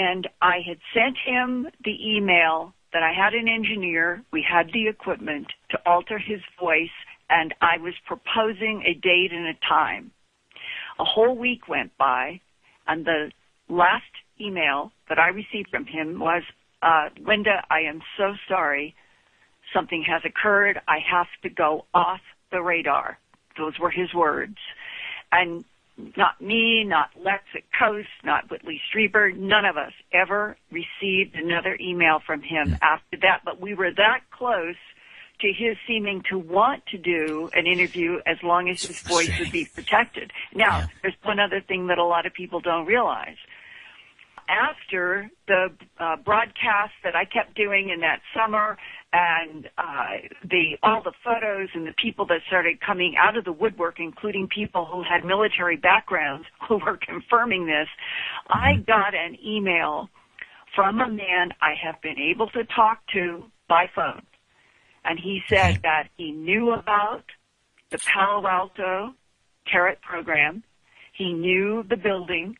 And I had sent him the email that I had an engineer, we had the equipment to alter his voice, and I was proposing a date and a time. A whole week went by, and the last email that I received from him was, Linda, I am so sorry. Something has occurred. I have to go off the radar. Those were his words. And not me, not Lex at Coast, not Whitley Strieber, none of us ever received another email from him after that. But we were that close to his seeming to want to do an interview as long as his voice would be protected. Now, there's one other thing that a lot of people don't realize. After the broadcast that I kept doing in that summer and all the photos and the people that started coming out of the woodwork, including people who had military backgrounds who were confirming this, I got an email from a man I have been able to talk to by phone. And he said that he knew about the Palo Alto Carrot program. He knew the building.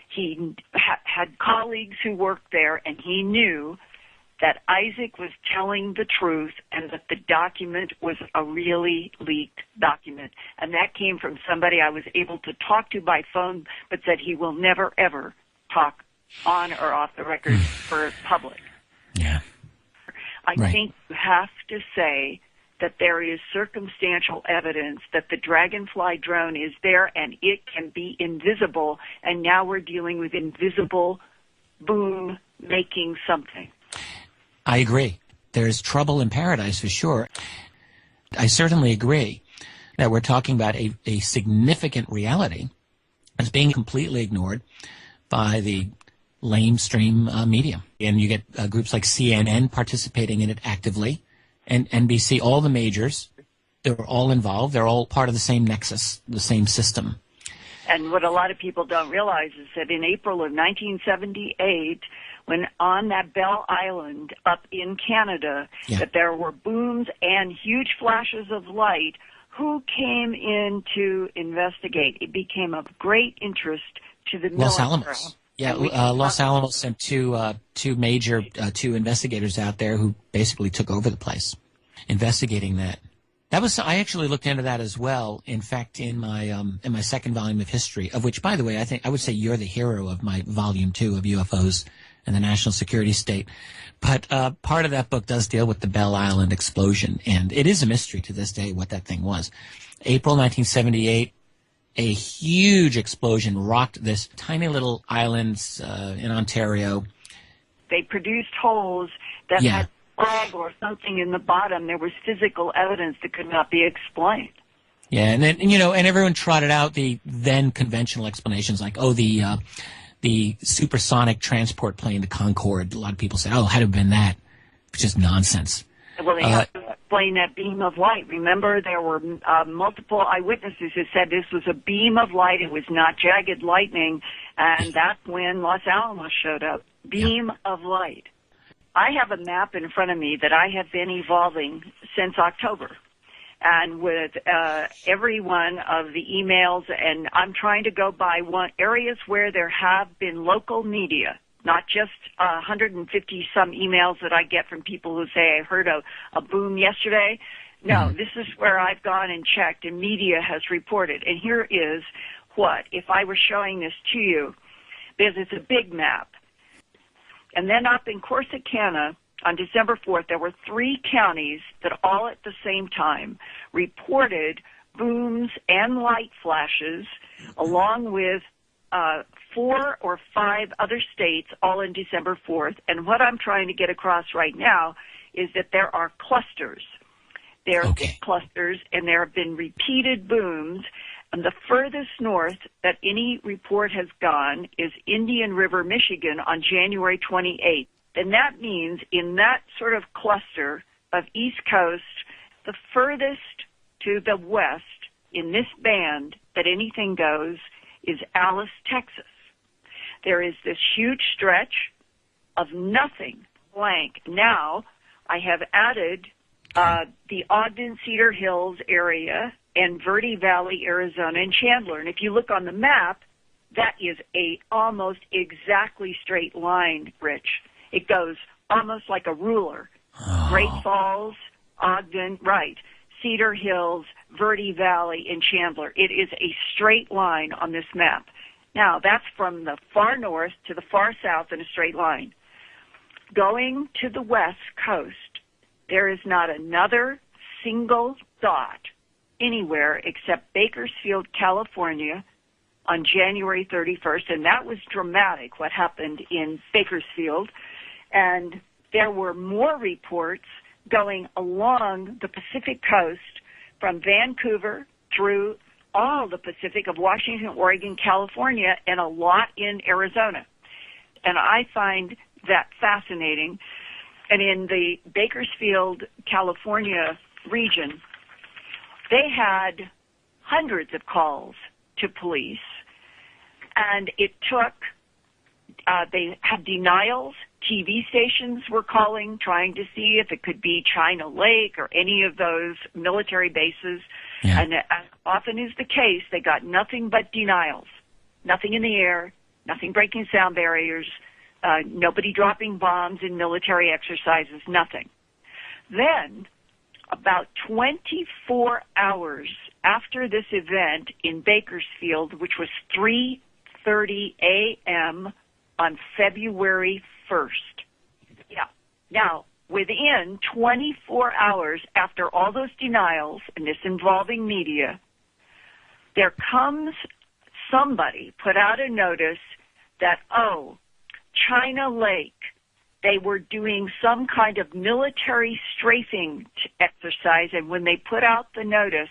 He had colleagues who worked there, and he knew that Isaac was telling the truth and that the document was a really leaked document. And that came from somebody I was able to talk to by phone, but said he will never, ever talk on or off the record for public. Yeah. I think you have to say that there is circumstantial evidence that the Dragonfly drone is there and it can be invisible, and now we're dealing with invisible boom making something. I agree. There's trouble in paradise for sure. I certainly agree that we're talking about a significant reality that's being completely ignored by the lamestream media. And you get groups like CNN participating in it actively, and NBC, all the majors, they're all involved. They're all part of the same nexus, the same system. And what a lot of people don't realize is that in April of 1978, when on that Bell Island up in Canada, that there were booms and huge flashes of light, who came in to investigate? It became of great interest to the military. Los Alamos. Yeah, Los Alamos sent two major investigators out there who basically took over the place, investigating that. I actually looked into that as well. In fact, in my second volume of history, of which, by the way, I would say you're the hero of my volume 2 of UFOs and the national security state. But part of that book does deal with the Bell Island explosion, and it is a mystery to this day what that thing was. April 1978. A huge explosion rocked this tiny little island in Ontario. They produced holes that had fog or something in the bottom. There was physical evidence that could not be explained. Yeah, and then and everyone trotted out the then conventional explanations like, the supersonic transport plane, the Concorde. A lot of people say, had to have been that, which is nonsense. Well, they have to explain that beam of light. Remember, there were multiple eyewitnesses who said this was a beam of light. It was not jagged lightning, and that's when Los Alamos showed up. Beam of light. I have a map in front of me that I have been evolving since October, and with every one of the emails, and I'm trying to go by areas where there have been local media. Not just 150-some emails that I get from people who say, I heard a boom yesterday. No, this is where I've gone and checked, and media has reported. And here is what, if I were showing this to you, because it's a big map. And then up in Corsicana, on December 4th, there were 3 counties that all at the same time reported booms and light flashes, along with 4 or 5 other states, all in December 4th. And what I'm trying to get across right now is that there are clusters. There are big clusters, and there have been repeated booms. And the furthest north that any report has gone is Indian River, Michigan, on January 28th. And that means in that sort of cluster of East Coast, the furthest to the west in this band that anything goes is Alice, Texas. There is this huge stretch of nothing, blank. Now, I have added the Ogden, Cedar Hills area and Verde Valley, Arizona, and Chandler. And if you look on the map, That is a almost exactly straight line, Rich. It goes almost like a ruler. Oh. Great Falls, Ogden, right. Cedar Hills, Verde Valley, and Chandler. It is a straight line on this map. Now, that's from the far north to the far south in a straight line. Going to the west coast, there is not another single dot anywhere except Bakersfield, California, on January 31st, and that was dramatic, what happened in Bakersfield. And there were more reports going along the Pacific coast from Vancouver through all the Pacific of Washington, Oregon, California, and a lot in Arizona. And I find that fascinating. And in the Bakersfield, California region, they had hundreds of calls to police, and it took, they had denials. TV stations were calling, trying to see if it could be China Lake or any of those military bases. Yeah. And as often is the case, they got nothing but denials. Nothing in the air, nothing breaking sound barriers, nobody dropping bombs in military exercises, nothing. Then, about 24 hours after this event in Bakersfield, which was 3:30 a.m. on February 1st. Yeah. Now, within 24 hours after all those denials, and this involving media, there comes somebody put out a notice that, China Lake, they were doing some kind of military strafing exercise, and when they put out the notice,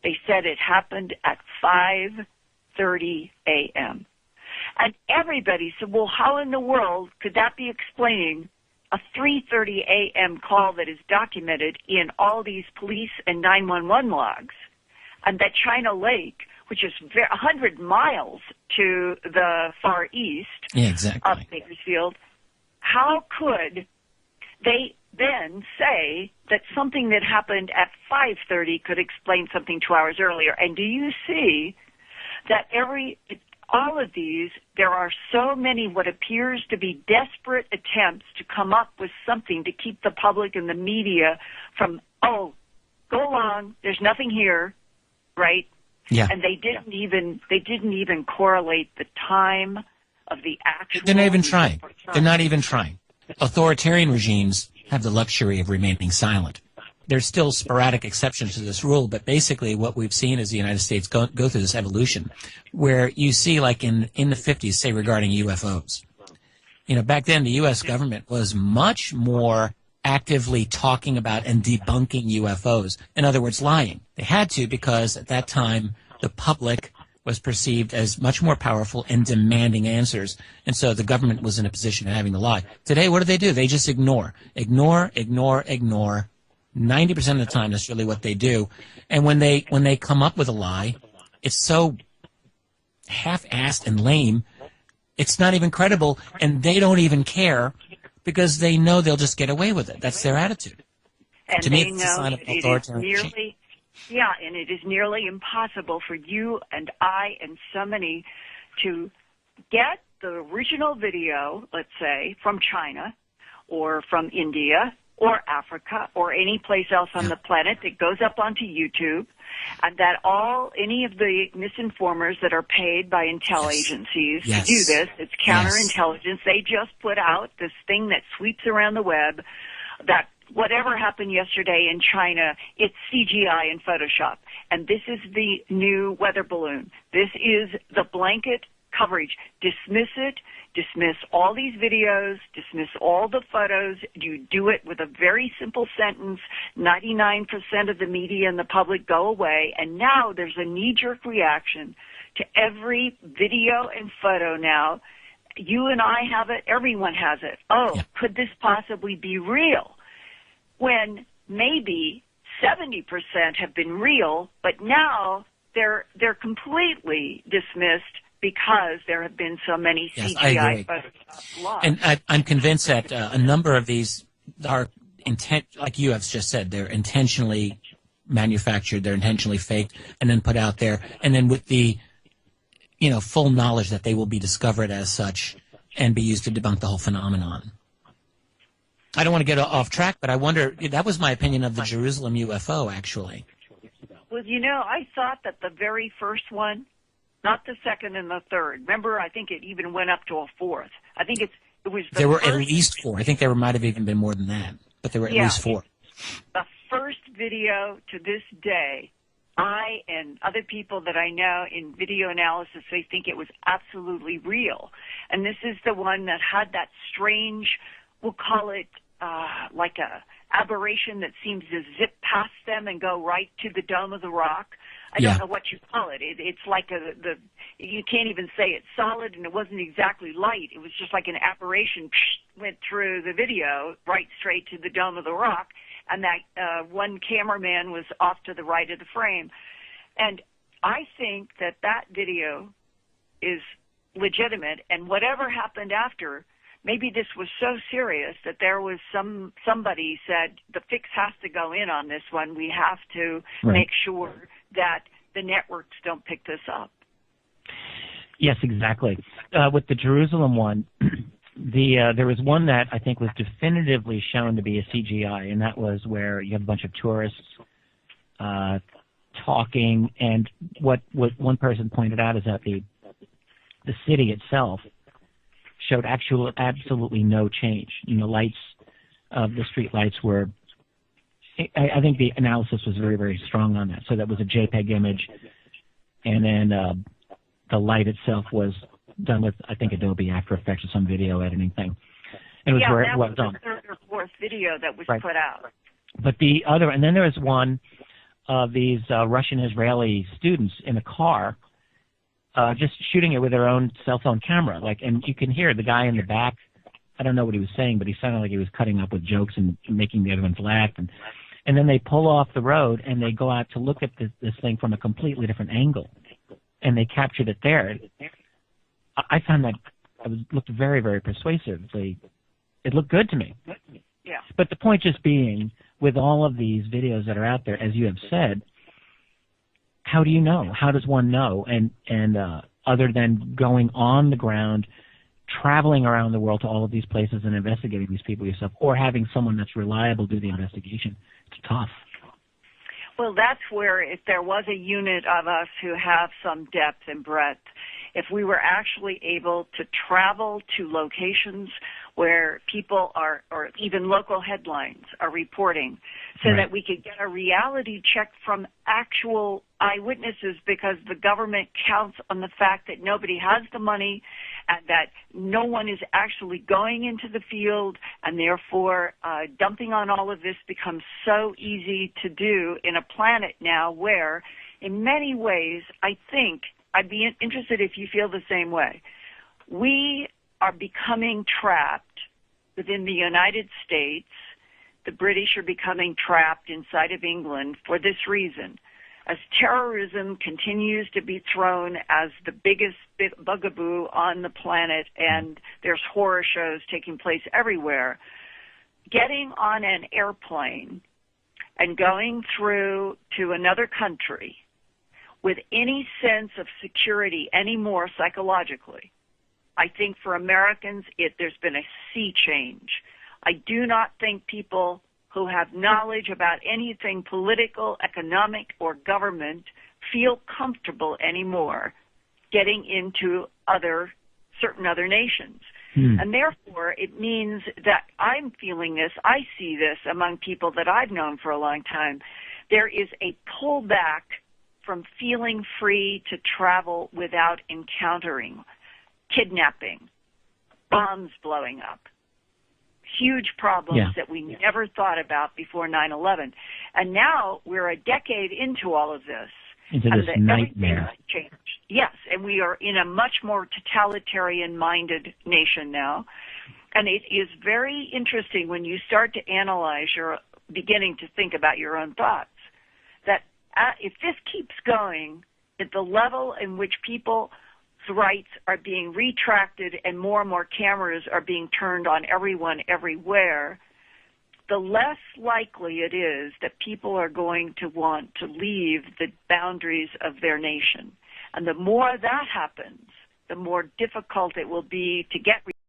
they said it happened at 5:30 a.m. And everybody said, well, how in the world could that be explaining a 3:30 a.m. call that is documented in all these police and 911 logs, and that China Lake, which is 100 miles to the far east of Bakersfield, how could they then say that something that happened at 5:30 could explain something 2 hours earlier? And do you see that all of these, there are so many what appears to be desperate attempts to come up with something to keep the public and the media from, go along, there's nothing here, right? Yeah. And they didn't even correlate the time of the actual. They're not even trying. They're not even trying. Authoritarian regimes have the luxury of remaining silent. There's still sporadic exceptions to this rule, but basically what we've seen is the United States go through this evolution where you see, like in the 50s, say regarding UFOs. Back then the U.S. government was much more actively talking about and debunking UFOs. In other words, lying. They had to, because at that time the public was perceived as much more powerful and demanding answers. And so the government was in a position of having to lie. Today, what do? They just ignore. 90% of the time, that's really what they do. And when they come up with a lie, it's so half-assed and lame, it's not even credible, and they don't even care because they know they'll just get away with it. That's their attitude. And to me, it's a sign of authoritarian. Yeah, and it is nearly impossible for you and I and so many to get the original video, let's say, from China or from India or Africa or any place else on the planet that goes up onto YouTube, and that any of the misinformers that are paid by intel agencies to do this, it's counterintelligence, they just put out this thing that sweeps around the web that whatever happened yesterday in China, it's CGI and Photoshop. And this is the new weather balloon. This is the blanket coverage. Dismiss it. Dismiss all these videos. Dismiss all the photos. You do it with a very simple sentence. 99% of the media and the public go away. And now there's a knee-jerk reaction to every video and photo now. You and I have it. Everyone has it. Could this possibly be real? When maybe 70% have been real, but now they're completely dismissed because there have been so many CGI photos. And I'm convinced that a number of these are like you have just said, they're intentionally manufactured, they're intentionally faked, and then put out there. And then with the full knowledge that they will be discovered as such and be used to debunk the whole phenomenon. I don't want to get off track, but I wonder, that was my opinion of the Jerusalem UFO, actually. Well, I thought that the very first one, not the second and the third. Remember, I think it even went up to a fourth. I think it was the There were first, at least 4. I think there might have even been more than that, but there were at least 4. The first video to this day, I and other people that I know in video analysis, they think it was absolutely real. And this is the one that had that strange, we'll call it like a aberration that seems to zip past them and go right to the Dome of the Rock. I don't know what you call it. It's like you can't even say it's solid, and it wasn't exactly light. It was just like an apparition went through the video right straight to the Dome of the Rock, and that one cameraman was off to the right of the frame. And I think that video is legitimate, and whatever happened after, maybe this was so serious that there was somebody said the fix has to go in on this one. We have to make sure that the networks don't pick this up. Yes, exactly. With the Jerusalem one, there was one that I think was definitively shown to be a CGI, and that was where you have a bunch of tourists talking, and what one person pointed out is that the city itself showed absolutely no change. Lights, the street lights were. I think the analysis was very, very strong on that. So that was a JPEG image, and then the light itself was done with, I think, Adobe After Effects or some video editing thing. And it was where it was done. The third or fourth video that was put out. But the other, and then there was one of these Russian-Israeli students in a car, just shooting it with their own cell phone camera. And you can hear the guy in the back. I don't know what he was saying, but he sounded like he was cutting up with jokes and making the other ones laugh. And then they pull off the road and they go out to look at this thing from a completely different angle, and they captured it there. I found that looked very, very persuasively. It looked good to me. Yeah. But the point just being, with all of these videos that are out there, as you have said, how do you know? How does one know? And other than going on the ground, traveling around the world to all of these places and investigating these people yourself, or having someone that's reliable do the investigation, it's tough. Well, that's where, if there was a unit of us who have some depth and breadth, if we were actually able to travel to locations where people are, or even local headlines are reporting, so that we could get a reality check from actual eyewitnesses, because the government counts on the fact that nobody has the money and that no one is actually going into the field, and therefore dumping on all of this becomes so easy to do in a planet now where, in many ways, I think, I'd be interested if you feel the same way, we are becoming trapped within the United States. The British are becoming trapped inside of England for this reason. As terrorism continues to be thrown as the biggest bugaboo on the planet, and there's horror shows taking place everywhere, getting on an airplane and going through to another country with any sense of security anymore psychologically, I think for Americans, there's been a sea change. I do not think people who have knowledge about anything political, economic, or government feel comfortable anymore getting into certain other nations. And therefore, it means that I'm feeling this, I see this among people that I've known for a long time. There is a pullback from feeling free to travel without encountering kidnapping, bombs blowing up, huge problems that we never thought about before 9/11. And now we're a decade into all of this. Into this nightmare. Changed. Yes, and we are in a much more totalitarian-minded nation now. And it is very interesting when you start to analyze, you're beginning to think about your own thoughts, that if this keeps going at the level in which people's rights are being retracted and more cameras are being turned on everyone everywhere, the less likely it is that people are going to want to leave the boundaries of their nation. And the more that happens, the more difficult it will be to get